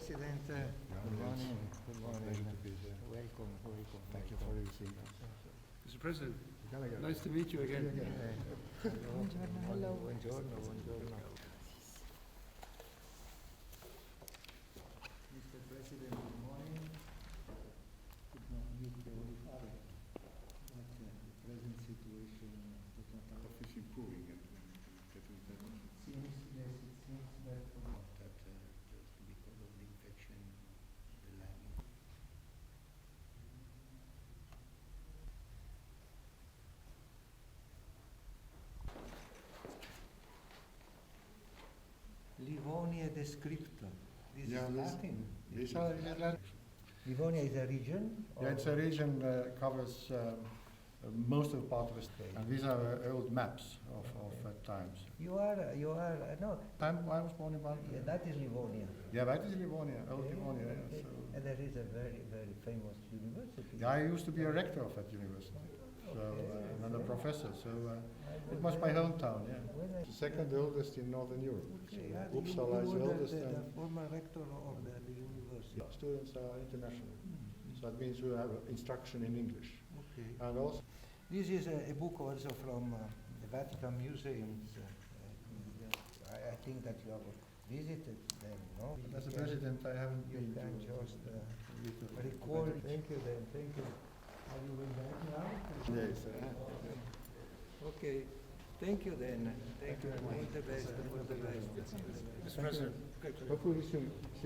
President. Good morning. Good morning. Pleasure to be here. Welcome, welcome. Thank you for receiving us. Mr. President, Gallagher. nice to meet you again. Hello. Buongiorno, buongiorno. Mr. President, good morning. Could not meet the Holy Father, but the present situation does not allow. Is improving and getting better. Seems, yes, it seems that Just because of the infection, the lagging. Livonia descripta. This Yeah, is this- Latin. These are Latin. Livonia is a region? Yeah, it's a region covers most of the part of the state. And these are old maps of times. You are, no, Time I was born in Barton. yeah, that is Livonia. Yeah, that is Livonia, old Okay, Livonia. okay. Yeah, so. And there is a very, very famous university. Yeah, I used to be a rector of that university, so and a professor. So it was my hometown. Yeah, When I- the second oldest in Northern Europe. Okay, So yeah, Uppsala is you the were oldest, the and former rector of the university. students are international. So that means we have instruction in English, Okay. and also. This is a book also from the Vatican Museums. I think that you have visited them, no? As a You can- president, I haven't You been can to just to recall. Vatican. Thank you then, thank you. Are you going back now? Yes. Okay, thank you then. Thank you. All the best, all the best. Mr. President, Hopefully soon.